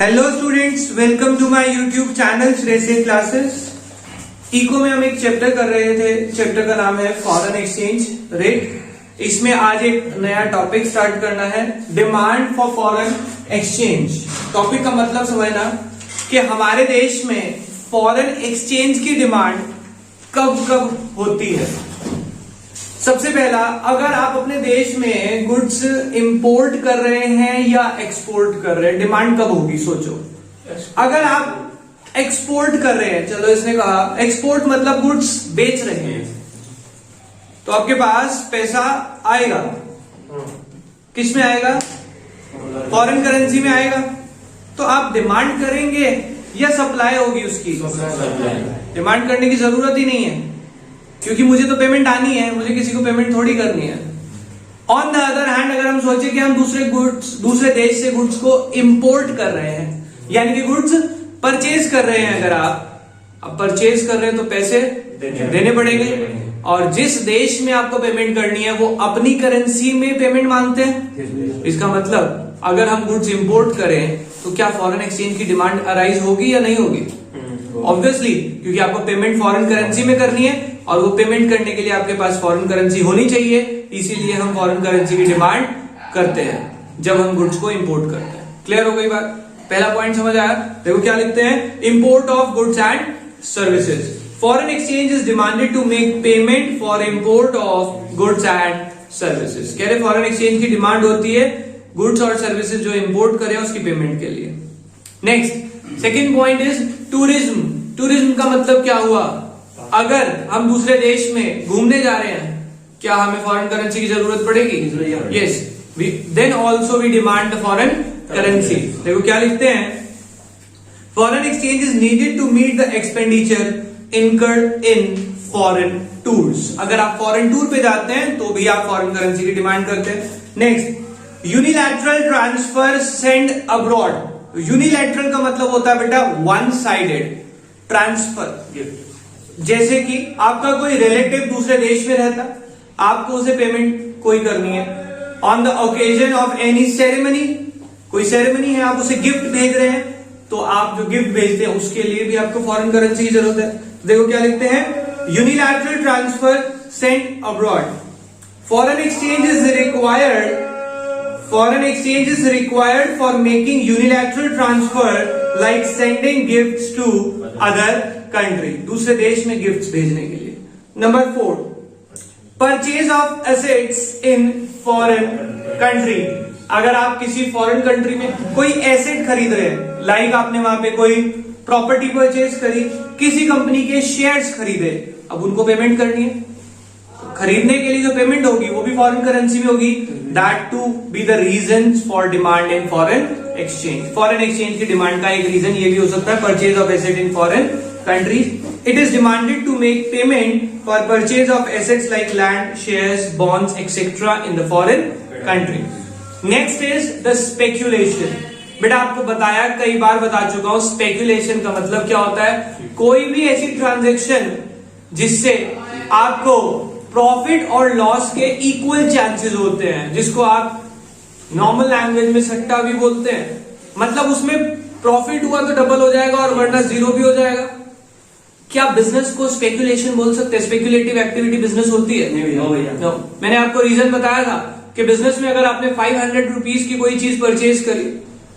Hello students, welcome to my YouTube channel Shreyasi classes. Eco में हम एक चैप्टर कर रहे थे। चैप्टर का नाम है फॉरेन एक्सचेंज रेट। इसमें आज एक नया टॉपिक स्टार्ट करना है, demand for foreign exchange. Topic का मतलब समझना कि हमारे देश में फॉरेन एक्सचेंज की डिमांड कब कब होती है। सबसे पहला, अगर आप अपने देश में गुड्स इंपोर्ट कर रहे हैं या एक्सपोर्ट कर रहे हैं, डिमांड कब होगी सोचो। अगर आप एक्सपोर्ट कर रहे हैं, चलो इसने कहा एक्सपोर्ट मतलब गुड्स बेच रहे हैं, तो आपके पास पैसा आएगा। किस में आएगा? फॉरेन करेंसी में आएगा। तो आप डिमांड करेंगे या सप्लाई होगी उसकी? डिमांड करने की जरूरत ही नहीं है, क्योंकि मुझे तो पेमेंट आनी है, मुझे किसी को पेमेंट थोड़ी करनी है। ऑन द अदर हैंड, अगर हम सोचे कि हम दूसरे देश से गुड्स को इंपोर्ट कर रहे हैं, यानी कि गुड्स परचेज कर रहे हैं, अगर आप परचेज कर रहे हैं तो पैसे देने पड़ेंगे, और जिस देश में आपको पेमेंट करनी है वो अपनी करेंसी में पेमेंट मांगते हैं। इसका मतलब अगर हम गुड्स इंपोर्ट करें तो क्या फॉरेन एक्सचेंज की डिमांड अराइज होगी या नहीं होगी? ऑब्वियसली, क्योंकि आपको पेमेंट फॉरेन करेंसी में करनी है और वो पेमेंट करने के लिए आपके पास फॉरेन करेंसी होनी चाहिए। इसीलिए हम फॉरेन करेंसी की डिमांड करते हैं जब हम गुड्स को इंपोर्ट करते हैं। क्लियर हो गई बात? पहला पॉइंट समझ आया? देखो क्या लिखते हैं, import of goods and services. Foreign exchange is demanded to make payment for import of goods and services. कह रहे फॉरेन एक्सचेंज की डिमांड होती है गुड्स और सर्विसेज जो इंपोर्ट करें उसकी पेमेंट के लिए। Next, second point is tourism. Tourism का मतलब क्या हुआ? अगर हम दूसरे देश में घूमने जा रहे हैं, क्या हमें फॉरेन करेंसी की जरूरत पड़ेगी? Yes, then also we demand the foreign currency. देखो क्या लिखते हैं, foreign exchange is needed to meet the expenditure incurred in foreign tours. अगर आप फॉरेन टूर पे जाते हैं तो भी आप फॉरेन करेंसी की डिमांड करते हैं। Next, unilateral transfer send abroad. Unilateral का मतलब होता है बेटा वन साइडेड ट्रांसफर। जैसे कि आपका कोई रिलेटिव दूसरे देश में रहता, आपको उसे पेमेंट कोई करनी है on the occasion of any ceremony. कोई सेरेमनी है, आप उसे गिफ्ट भेज रहे हैं, तो आप जो गिफ्ट भेजते हैं उसके लिए भी आपको फॉरेन करेंसी की जरूरत है। तो देखो क्या लिखते हैं, unilateral transfer send abroad. Foreign exchange is required for making unilateral transfer like sending gifts to other country। दूसरे देश में गिफ्ट्स भेजने के लिए। Number 4, purchase of assets in foreign country. अगर आप किसी फॉरेन कंट्री में कोई एसेट खरीद रहे हैं, लाइक आपने वहां पे कोई प्रॉपर्टी परचेज करी, किसी कंपनी के शेयर्स खरीदे, अब उनको पेमेंट करनी है। खरीदने के लिए जो पेमेंट होगी वो भी फॉरेन करेंसी में होगी। That to be the reason for demand in foreign exchange. Foreign exchange की डिमांड का एक रीजन ये भी हो सकता है purchase of asset in foreign countries. It is demanded to make payment for purchase of assets like land, shares, bonds etcetera in the foreign country. Next is the speculation. बेटा आपको बताया, कई बार बता चुका हूं, स्पेक्यूलेशन का मतलब क्या होता है, कोई भी ऐसी ट्रांजेक्शन जिससे आपको प्रॉफिट और लॉस के इक्वल चांसेस होते हैं, जिसको आप नॉर्मल लैंग्वेज में सट्टा भी बोलते हैं। मतलब उसमें प्रॉफिट हुआ तो डबल हो जाएगा और वरना जीरो भी हो जाएगा। क्या बिजनेस को स्पेक्यूलेशन बोल सकते हैं? स्पेक्यूलेटिव एक्टिविटी बिजनेस होती है? No। मैंने आपको रीजन बताया था कि बिजनेस में अगर आपने 500 रुपीज की कोई चीज परचेज करी,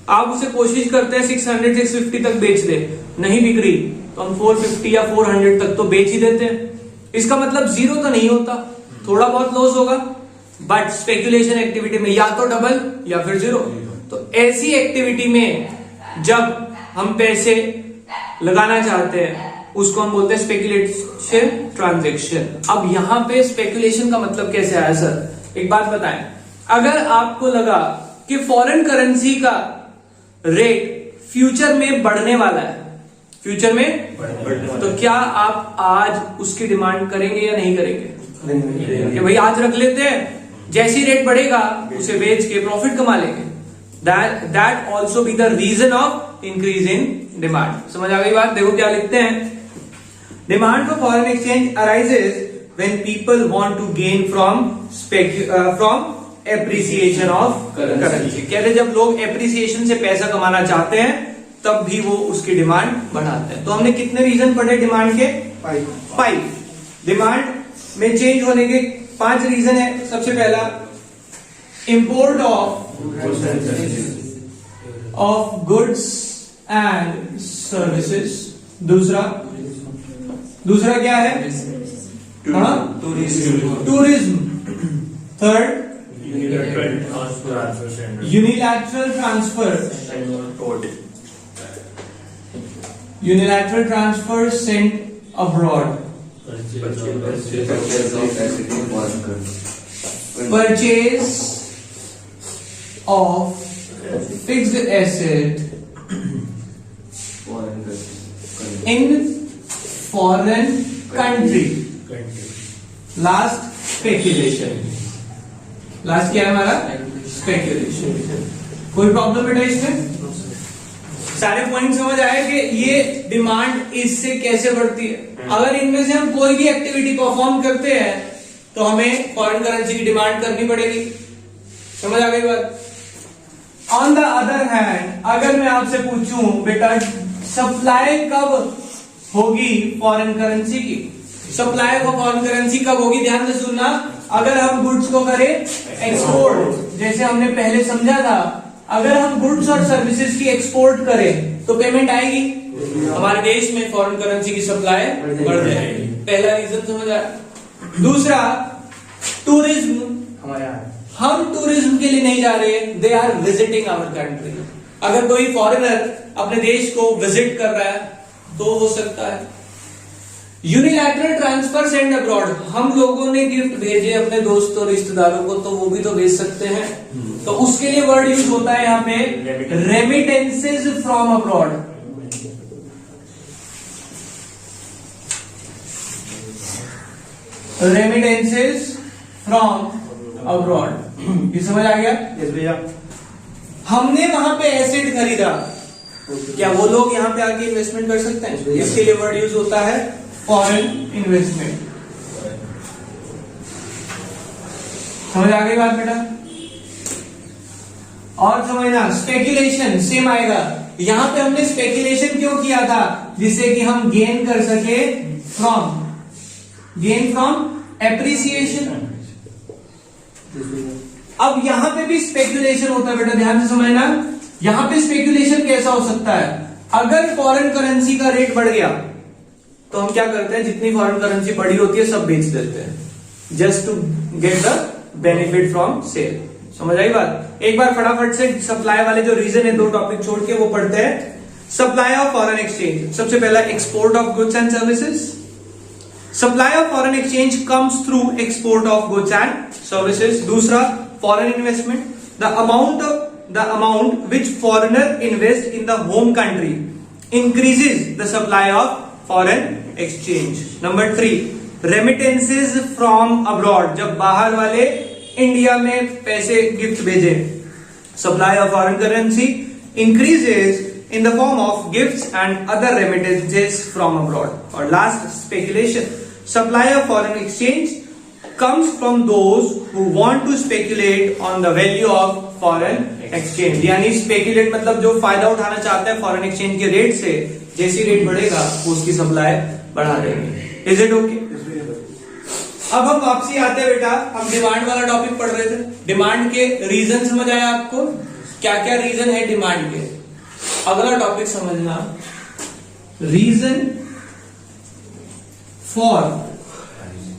आप उसे कोशिश करते हैं 600 650 तक बेच दे, नहीं बिक रही तो हम 450 या 400 तक तो बेच ही देते हैं। इसका मतलब जीरो तो नहीं होता, थोड़ा बहुत लॉस होगा, बट स्पेक्यूलेशन एक्टिविटी में या तो डबल या फिर जीरो। तो ऐसी एक्टिविटी में जब हम पैसे लगाना चाहते हैं उसको हम बोलते हैं स्पेक्यूलेशन ट्रांजैक्शन। अब यहां पे स्पेक्यूलेशन का मतलब कैसे आया सर? एक बात बताएं, अगर आपको लगा कि फॉरेन करेंसी का रेट फ्यूचर में बढ़ने वाला है, फ्यूचर में तो क्या आप आज उसकी डिमांड करेंगे या नहीं करेंगे? कि भाई आज रख लेते हैं, जैसी रेट बढ़ेगा उसे बेच के प्रॉफिट कमा लेंगे। That also be the reason of increase in demand. समझ आ गई बात? देखो क्या लिखते हैं, demand for foreign exchange arises when people want to gain from appreciation of currency. कहते जब लोग एप्रिसिएशन से पैसा कमाना चाहते हैं तब भी वो उसकी डिमांड बढ़ाता है। तो हमने कितने रीजन पढ़े डिमांड के? 5। डिमांड में चेंज होने के 5 रीजन है। सबसे पहला import of goods and services. दूसरा क्या है? Tourism. Third unilateral transfer sent abroad. Purchase of fixed asset in foreign country. Last speculation. Last क्या है हमारा? स्पेक्यूलेशन। कोई प्रॉब्लम बेटा इसमें? सारे पॉइंट समझ आए कि ये डिमांड इससे कैसे बढ़ती है। अगर इनमें से हम कोई भी एक्टिविटी परफॉर्म करते हैं तो हमें फॉरेन करेंसी की डिमांड करनी पड़ेगी। समझ आ गई बात? ऑन द अदर हैंड, अगर मैं आपसे पूछूं बेटा सप्लाई कब होगी फॉरेन करेंसी की? सप्लाई ऑफ फॉरेन करेंसी कब होगी? ध्यान से सुनना। अगर हम गुड्स को करें एक्सपोर्ट, जैसे हमने पहले समझा था, अगर हम गुड्स और सर्विसेज की एक्सपोर्ट करें तो पेमेंट आएगी, हमारे देश में फॉरेन करेंसी की सप्लाई बढ़ जाएगी। पहला रीजन समझ आया। दूसरा टूरिज्म। हम टूरिज्म के लिए नहीं जा रहे, they are visiting our country. अगर कोई फॉरेनर अपने देश को विजिट कर रहा है तो हो सकता है। यूनिलैटरल ट्रांसफर सेंड अब्रॉड, हम लोगों ने गिफ्ट भेजे अपने दोस्तों रिश्तेदारों को, तो वो भी तो भेज सकते हैं। तो उसके लिए वर्ड यूज होता है यहाँ पे remittances from abroad. Remittances from abroad. ये समझ आ गया? यस भैया। हमने वहां पे एसेट खरीदा, क्या वो लोग यहाँ पे आके इन्वेस्टमेंट कर सकते हैं? इसके लिए वर्ड यूज होता है फॉरेन इन्वेस्टमेंट। समझ आ गई बात बेटा? और समझना स्पेक्यूलेशन सेम आएगा। यहां पे हमने स्पेक्यूलेशन क्यों किया था? जिससे कि हम गेन कर सके फ्रॉम एप्रिसिएशन। अब यहां पे भी स्पेक्यूलेशन होता है बेटा, ध्यान से समझना। यहां पे स्पेक्यूलेशन कैसा हो सकता है? अगर फॉरेन करेंसी का रेट बढ़ गया तो हम क्या करते हैं, जितनी फॉरेन करेंसी बढ़ी होती है सब बेच देते हैं, just to get the benefit from sale. समझ आई बात? एक बार फटाफट से सप्लाई वाले जो रीजन है 2 टॉपिक छोड़ के वो पढ़ते हैं। Supply of foreign exchange. सबसे पहला export of goods and services. Supply of foreign exchange comes through export of goods and services. दूसरा foreign investment, the amount which foreigner invest in the home country increases the supply of foreign exchange. Number 3, remittances from abroad, जब बाहर वाले India में पैसे gift भेजे, supply of foreign currency increases in the form of gifts and other remittances from abroad. और last speculation, supply of foreign exchange comes from those who want to speculate on the value of foreign exchange. यानी speculate मतलब जो फायदा उठाना चाहता है foreign exchange के rate से, जैसी रेट बढ़ेगा उसकी सप्लाई बढ़ा देंगे। Is it okay? अब हम वापसी आते हैं बेटा, हम डिमांड वाला टॉपिक पढ़ रहे थे। डिमांड के रीजन समझ आया आपको? क्या क्या रीजन है डिमांड के? अगला टॉपिक समझना, reason for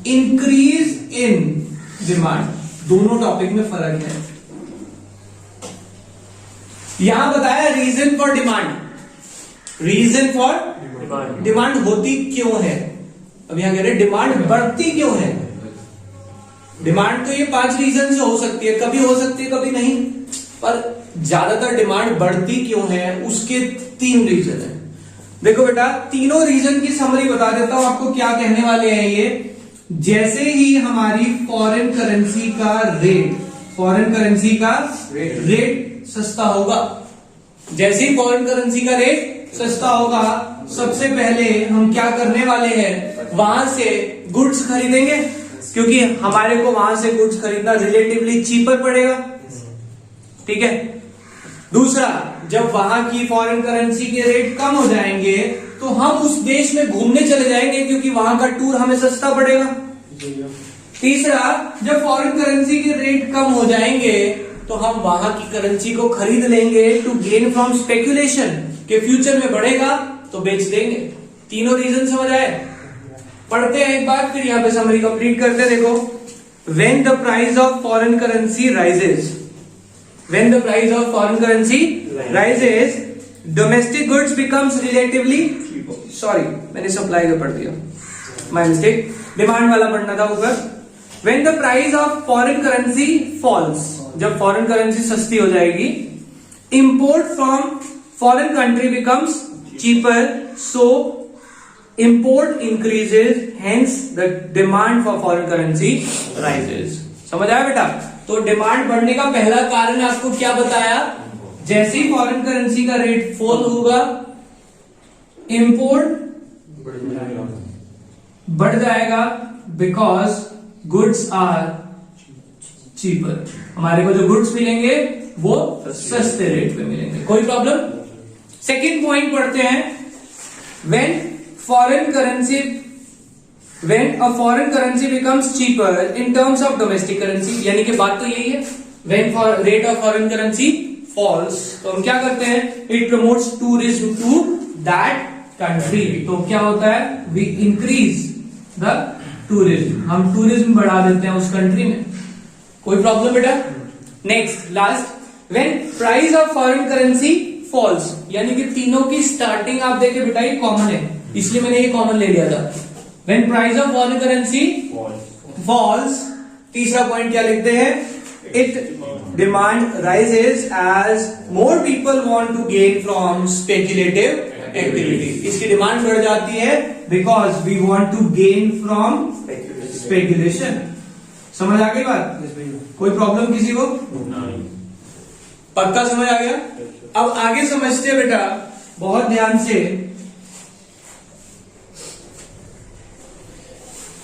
increase in demand. दोनों टॉपिक में फर्क है। यहां बताया reason for demand, reason for demand होती क्यों है। अब यहां कह रहे डिमांड बढ़ती क्यों है। डिमांड तो ये 5 रीजन से हो सकती है, कभी हो सकती है कभी नहीं, पर ज्यादातर डिमांड बढ़ती क्यों है उसके 3 रीजन है। देखो बेटा, तीनों रीजन की समरी बता देता हूं आपको क्या कहने वाले हैं ये। जैसे ही हमारी फॉरेन करेंसी का रेट सस्ता होगा, जैसे ही फॉरेन करेंसी का रेट सस्ता होगा, सबसे पहले हम क्या करने वाले हैं, वहां से गुड्स खरीदेंगे, क्योंकि हमारे को वहां से गुड्स खरीदना रिलेटिवली चीपर पड़ेगा। ठीक है। दूसरा, जब वहां की फॉरेन करेंसी के रेट कम हो जाएंगे तो हम उस देश में घूमने चले जाएंगे क्योंकि वहां का टूर हमें सस्ता पड़ेगा। तीसरा, जब फॉरेन करेंसी के रेट कम हो जाएंगे तो हम वहां की करेंसी को खरीद लेंगे टू गेन फ्रॉम स्पेकुलेशन, के फ्यूचर में बढ़ेगा तो बेच देंगे। तीनों रीजन समझ आए? पढ़ते हैं एक बार, फिर यहां पे समरी कंप्लीट करते। देखो, when the price of foreign currency rises, when the price of foreign currency rises, domestic goods becomes relatively, sorry मैंने सप्लाई का पढ़ दिया, माय मिस्टेक, डिमांड वाला पढ़ना था ऊपर। When the price of foreign currency falls, जब फॉरेन करेंसी सस्ती हो जाएगी, import from foreign country becomes cheaper, so import increases, hence the demand for foreign currency rises. समझ आया बेटा? तो डिमांड बढ़ने का पहला कारण आपको क्या बताया? जैसे ही फॉरेन करेंसी का रेट फॉल होगा, इंपोर्ट बढ़ जाएगा, बिकॉज गुड्स आर चीपर। हमारे को जो गुड्स मिलेंगे वो सस्ते रेट पे मिलेंगे। कोई प्रॉब्लम? सेकंड पॉइंट पढ़ते हैं, when a foreign currency becomes cheaper in terms of domestic currency, यानी कि बात तो यही है, when rate of foreign currency falls, तो हम क्या करते हैं? It promotes tourism to that country। तो क्या होता है? We increase the tourism, हम टूरिज्म बढ़ा देते हैं उस कंट्री में। कोई प्रॉब्लम बेटा? Next, last, when price of foreign currency falls, यानी कि तीनों की स्टार्टिंग आप देखे बेटा ये कॉमन है, इसलिए मैंने ये कॉमन ले लिया था। When price of foreign currency falls, तीसरा पॉइंट क्या लिखते हैं? It demand rises as more people want to gain from speculative activity। इसकी डिमांड बढ़ जाती है because we want to gain from speculation। समझ आ गई बात? कोई प्रॉब्लम किसी को? पक्का समझ आ गया? अब आगे समझते बेटा बहुत ध्यान से।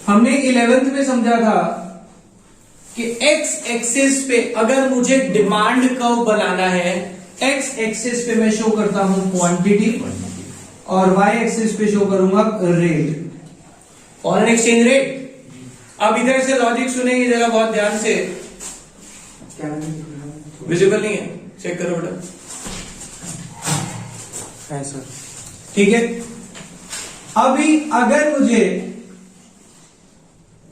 हमने 11th में समझा था कि एक्स एक्सिस पे अगर मुझे डिमांड कर्व बनाना है, एक्स एक्सिस पे मैं शो करता हूं क्वांटिटी और वाई एक्सिस पे शो करूंगा रेट, फॉरेन एक्सचेंज रेट। अब इधर से लॉजिक सुनेंगे जरा बहुत ध्यान से, विजिबल नहीं है, चेक करो बेटा। है सर, ठीक है। अभी अगर मुझे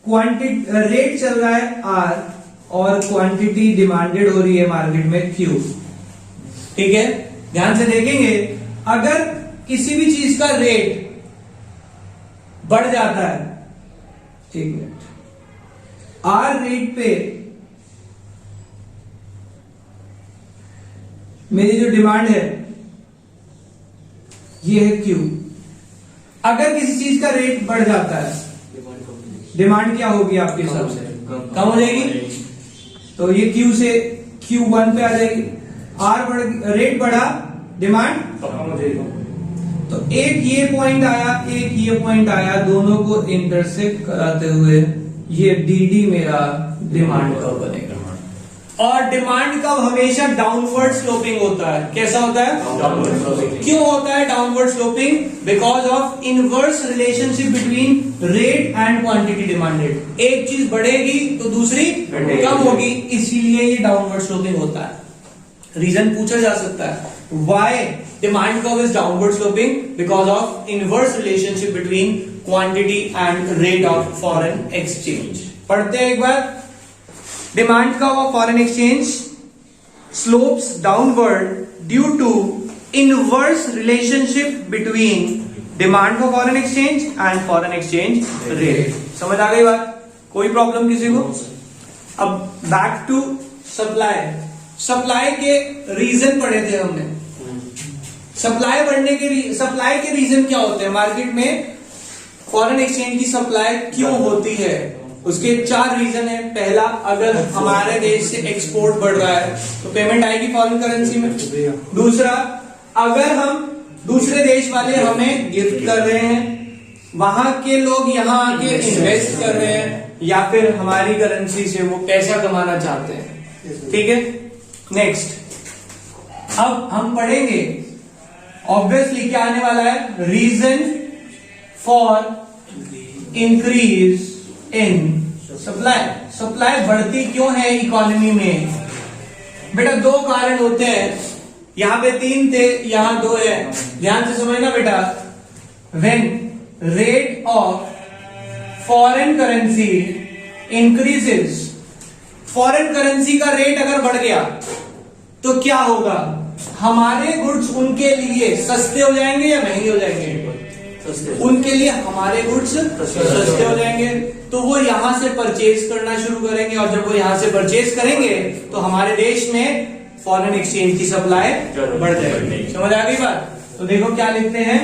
क्वांटिटी रेट चल रहा है आर और क्वांटिटी डिमांडेड हो रही है मार्केट में क्यू, ठीक है, ध्यान से देखेंगे। अगर किसी भी चीज का रेट बढ़ जाता है, एक मिनट, आर रेट पे मेरी जो डिमांड है ये है क्यू। अगर किसी चीज का रेट बढ़ जाता है, डिमांड क्या होगी आपके हिसाब से? कम हो जाएगी। तो ये क्यू से Q1 पे आ जाएगी। रेट बढ़ा, डिमांड कम हो जाएगी। तो एक ये पॉइंट आया, एक ये पॉइंट आया, दोनों को इंटरसेक्ट कराते हुए ये डी मेरा डिमांड कर्व बनेगा। और डिमांड कर्व हमेशा डाउनवर्ड स्लोपिंग होता है। कैसा होता है? Downward sloping. क्यों होता है downward sloping? Because of inverse relationship between rate and quantity demanded. एक चीज बढ़ेगी तो दूसरी कम होगी, इसीलिए ये डाउनवर्ड स्लोपिंग होता है। रीजन पूछा जा सकता है, why demand curve is downward sloping? Because of inverse relationship between quantity and rate of foreign exchange. पढ़ते हैं एक बार। Demand curve of foreign exchange slopes downward due to inverse relationship between demand for foreign exchange and foreign exchange rate। समझ आ गई बात? कोई problem किसी को? अब बैक टू सप्लाई। सप्लाई के रीजन पढ़े थे हमने। सप्लाई के रीजन क्या होते हैं मार्केट में? फॉरेन एक्सचेंज की सप्लाई क्यों होती है? उसके 4 रीजन है। पहला, अगर हमारे देश से एक्सपोर्ट बढ़ रहा है तो पेमेंट आएगी फॉरेन करेंसी में। दूसरा, अगर हम दूसरे देश वाले हमें गिफ्ट कर रहे हैं, वहां के लोग यहाँ आके इन्वेस्ट कर रहे हैं, या फिर हमारी करेंसी से वो पैसा कमाना चाहते हैं, ठीक है। नेक्स्ट, अब हम पढ़ेंगे ऑब्वियसली क्या आने वाला है, reason for increase in supply. Supply बढ़ती क्यों है इकोनॉमी में? बेटा दो कारण होते हैं, यहां पे 3 थे, यहां 2 है, ध्यान से समझना बेटा। When rate of foreign currency increases, foreign currency का रेट अगर बढ़ गया तो क्या होगा, हमारे गुड्स उनके लिए सस्ते हो जाएंगे या महंगे हो जाएंगे? उनके लिए हमारे गुड्स सस्ते हो जाएंगे, तो वो यहां से परचेज करना शुरू करेंगे, और जब वो यहां से परचेज करेंगे तो हमारे देश में फॉरेन एक्सचेंज की सप्लाई बढ़ जाएगी। समझ आ गई बात? तो देखो क्या लिखते हैं,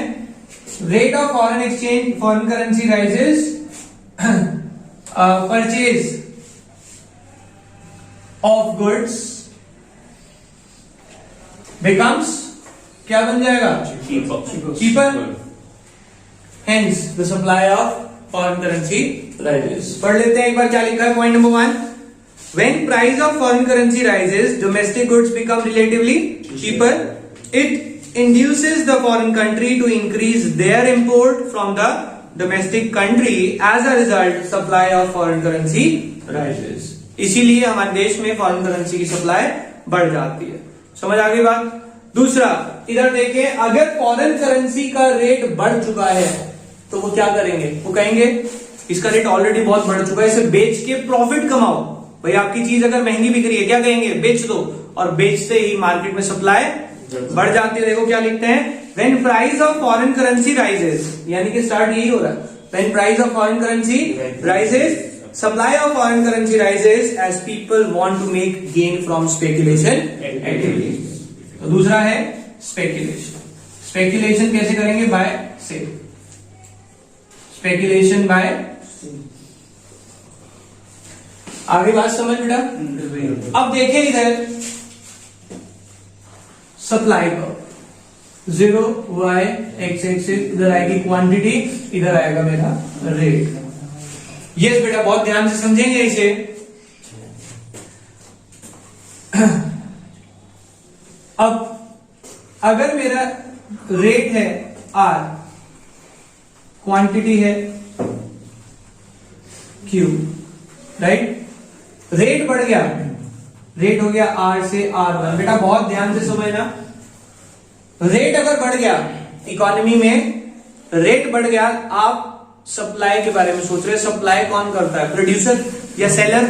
rate of foreign exchange, foreign currency rises, purchase of goods becomes, क्या बन जाएगा, cheaper, hence the supply of foreign currency rises. पढ़ लेते हैं एक बार क्या लिखा है। Point number 1, when price of foreign currency rises domestic goods become relatively cheaper, it induces the foreign country to increase their import from the domestic country, as a result supply of foreign currency rises. इसीलिए हमारे देश में foreign currency की supply बढ़ जाती है। समझ आ गई बात? दूसरा, इधर देखें, अगर फॉरेन करेंसी का रेट बढ़ चुका है तो वो क्या करेंगे, वो कहेंगे इसका रेट ऑलरेडी बहुत बढ़ चुका है, इसे बेच के प्रॉफिट कमाओ। भाई आपकी चीज अगर महंगी बिक रही है, क्या कहेंगे, बेच दो, और बेचते ही मार्केट में सप्लाई बढ़ जाती है। देखो क्या लिखते हैं, when price of foreign currency rises, यानी कि स्टार्ट यही हो रहा है, when price of foreign currency rises supply of foreign currency rises as people want to make gain from speculation activity. तो दूसरा है स्पेकुलेशन। स्पेकुलेशन कैसे करेंगे, बाय सेल, स्पेकुलेशन बाय, आगे बात समझ बेटा। अब देखें इधर सप्लाई को 0 y x एक्सिस, इधर आएगी क्वांटिटी, इधर आएगा मेरा रेट। यस बेटा बहुत ध्यान से समझेंगे इसे। अब अगर मेरा रेट है R, क्वांटिटी है Q, राइट, रेट बढ़ गया, रेट हो गया R से R1। बेटा बहुत ध्यान से समझना, रेट अगर बढ़ गया इकोनॉमी में, रेट बढ़ गया, आप सप्लाई के बारे में सोच रहे हैं, सप्लाई कौन करता है, प्रोड्यूसर या सेलर?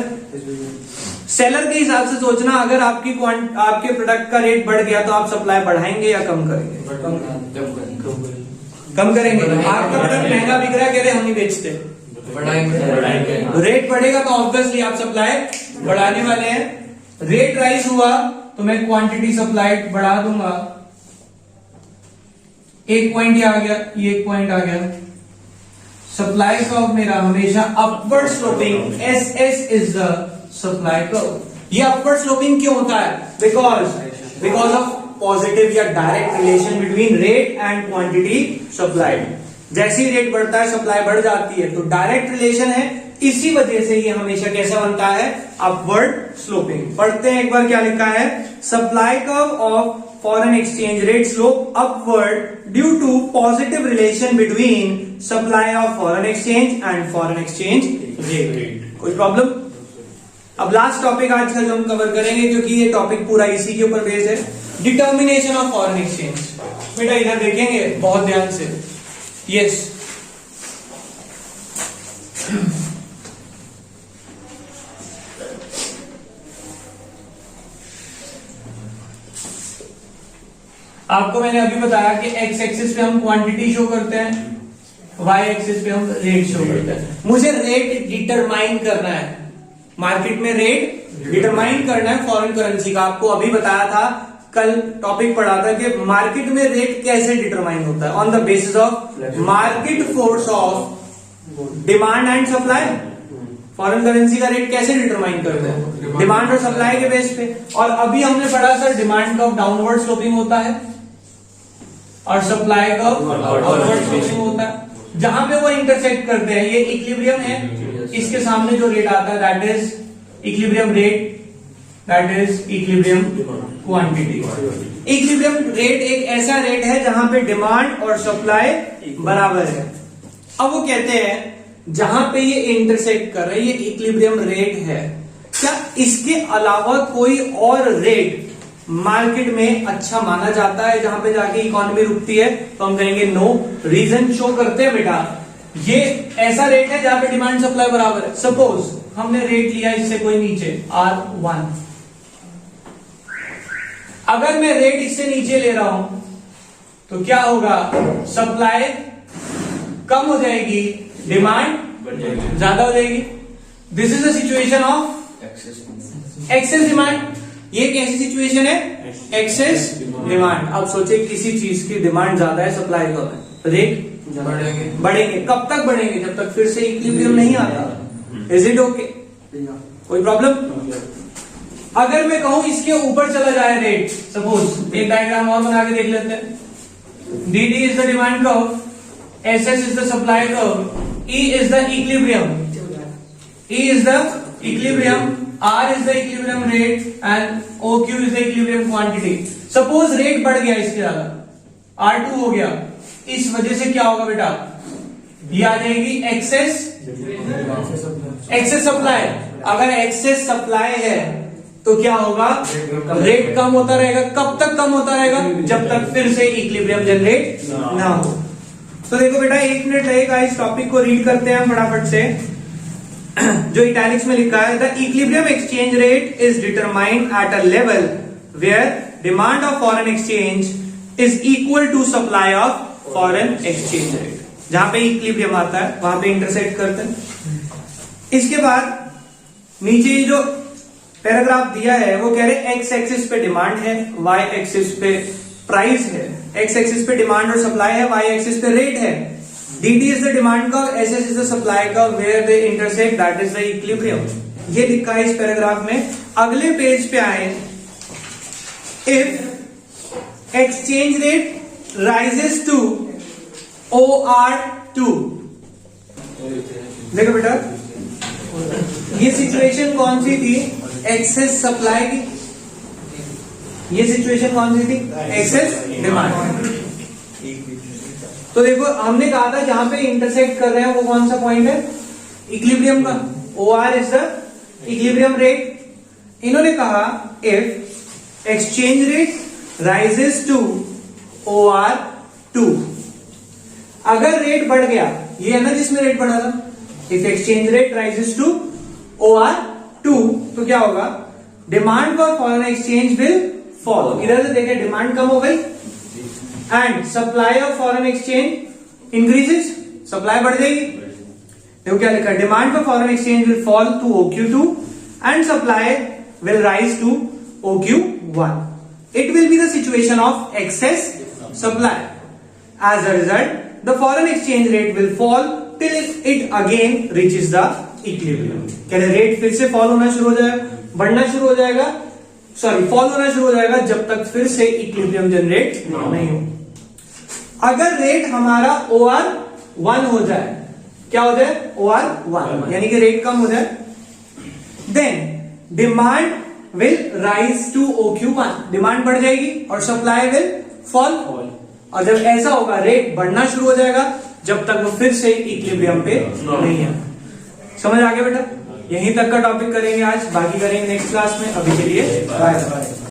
सेलर के हिसाब से सोचना, अगर आपके प्रोडक्ट का रेट बढ़ गया तो आप सप्लाई बढ़ाएंगे या कम करेंगे? कम करेंगे। आपका प्रोडक्ट महंगा बिक रहा है, कह रहे हम नहीं बेचते, बढ़ाएंगे। रेट बढ़ेगा तो ऑब्वियसली आप सप्लाई बढ़ाने वाले हैं। रेट राइज हुआ तो मैं क्वांटिटी सप्लाई बढ़ा दूंगा। एक पॉइंट ये आ गया, ये एक पॉइंट आ गया। सप्लाई कर्व मेरा हमेशा upward sloping, SS is the supply curve. ये अपवर्ड स्लोपिंग क्यों होता है? बिकॉज ऑफ पॉजिटिव या direct relation between rate and quantity supplied. जैसे ही रेट बढ़ता है सप्लाई बढ़ जाती है, तो डायरेक्ट रिलेशन है, इसी वजह से ये हमेशा कैसा बनता है, अपवर्ड स्लोपिंग। पढ़ते हैं एक बार क्या लिखा है, supply curve of foreign exchange rate slope upward due to positive relation between supply of foreign exchange and foreign exchange rate। कोई प्रॉब्लम? अब लास्ट टॉपिक आज का जो हम कवर करेंगे, क्योंकि ये टॉपिक पूरा इसी के ऊपर बेस्ड है, डिटर्मिनेशन ऑफ फॉरेन एक्सचेंज। बेटा इधर देखेंगे बहुत ध्यान से, यस आपको मैंने अभी बताया कि एक्स एक्सिस पे हम क्वांटिटी शो करते हैं, वाई एक्सिस पे हम रेट शो करते हैं। मुझे रेट डिटरमाइन करना है, मार्केट में रेट डिटरमाइन करना है फॉरेन करेंसी का। आपको अभी बताया था, कल टॉपिक पढ़ा था कि मार्केट में रेट कैसे डिटरमाइन होता है, on the basis of market force of demand and supply. Foreign currency का रेट कैसे डिटरमाइन करते हैं, डिमांड और सप्लाई के बेस पे। और अभी हमने पढ़ा सर, डिमांड का डाउनवर्ड स्लोपिंग होता है और सप्लाई का अपवर्ड स्लोपिंग होता है। जहां पे वो इंटरसेक्ट करते हैं, ये इक्विलिब्रियम है, इसके सामने जो रेट आता है that is equilibrium rate, that is equilibrium quantity. Equilibrium rate एक ऐसा रेट है जहां पे डिमांड और सप्लाई बराबर है। अब वो कहते हैं जहां पे ये इंटरसेक्ट कर रहे हैं ये इक्विलिब्रियम रेट है, क्या इसके अलावा कोई और रेट मार्केट में अच्छा माना जाता है जहां पे जाके इकोनॉमी रुकती है? तो हम कहेंगे नो। रीजन शो करते हैं बेटा, ये ऐसा रेट है जहां पे डिमांड सप्लाई बराबर है। सपोज हमने रेट लिया इससे कोई नीचे R1, अगर मैं रेट इससे नीचे ले रहा हूं तो क्या होगा? सप्लाई कम हो जाएगी, डिमांड ज्यादा हो जाएगी। This is the situation of excess demand. ये कैसी सिचुएशन है? Excess demand. अब सोचे किसी चीज की डिमांड ज्यादा है, सप्लाई कम है, रेट बढ़ेंगे। कब तक बढ़ेंगे? जब तक फिर से इक्विलिब्रियम नहीं आता। Is it okay? कोई प्रॉब्लम? अगर मैं कहूं इसके ऊपर चला जाए रेट, सपोज एक डायग्राम और बना के देख लेते हैं। D is the demand curve, SS is the supply curve, E is the equilibrium, E is the equilibrium, R is the equilibrium rate and OQ is the equilibrium quantity. Suppose rate बढ़ गया इसके ज्यादा, R2 हो गया, इस वजह से क्या होगा बेटा? ये आ जाएगी एक्सेस सप्लाई। अगर एक्सेस सप्लाई है तो क्या होगा? रेट कम होता रहेगा। कब तक कम होता रहेगा? जब तक फिर से इक्विलिब्रियम जनरेट ना हो। तो देखो बेटा 1 मिनट लगेगा, इस टॉपिक को रीड करते हैं फटाफट से। जो इटैलिक्स में लिखा है, the equilibrium exchange rate is determined at a level where demand of foreign exchange is equal to supply of foreign exchange rate. जहां पे इक्विलिब्रियम आता है वहां पे इंटरसेक्ट करते हैं। इसके बाद नीचे जो पैराग्राफ दिया है वो कह रहे एक्स एक्सिस पे डिमांड है, वाई एक्सिस पे प्राइस है। एक्स एक्सिस पे डिमांड और सप्लाई है, वाई एक्सिस पे रेट है। dt is the demand curve, SS is the supply curve, where they intersect that is the equilibrium. ये लिखा है इस पैराग्राफ में। अगले पेज पे आए, if exchange rate rises to OR2, देखो बेटा ये सिचुएशन कौन सी थी? एक्सेस सप्लाई की। ये सिचुएशन कौन सी थी? Excess demand. तो देखो हमने कहा था जहां पे इंटरसेक्ट कर रहे हैं वो कौन सा पॉइंट है? इक्विलिब्रियम का। OR is the equilibrium rate. इन्होंने कहा if exchange rate rises to OR2, अगर रेट बढ़ गया, ये है ना जिसमें रेट बढ़ा था, if exchange rate rises to OR2 तो क्या होगा? Demand for foreign exchange will fall. इधर से देखें डिमांड कम हो गई and supply of foreign exchange increases, supply बढ़ जाएगी। देखो क्या लिखा है? Demand for foreign exchange will fall to OQ2 and supply will rise to OQ1. It will be the situation of excess supply. As a result, the foreign exchange rate will fall till it again reaches the equilibrium. क्या rate फिर से fall होना शुरू हो जाएगा, बढ़ना शुरू हो जाएगा, सॉरी फॉल होना शुरू हो जाएगा जब तक फिर से इक्विलिब्रियम जनरेट नहीं हो। अगर रेट हमारा OR1 हो जाए, क्या हो जाए? OR1 यानी कि रेट कम हो जाए, then demand will rise to OQ1, demand बढ़ जाएगी और सप्लाई विल फॉल। और जब ऐसा होगा रेट बढ़ना शुरू हो जाएगा जब तक वो फिर से इक्विलिब्रियम पे नहीं है। समझ आ गया बेटा? यहीं तक का टॉपिक करेंगे आज, बाकी करेंगे नेक्स्ट क्लास में। अभी के लिए बाय बाय।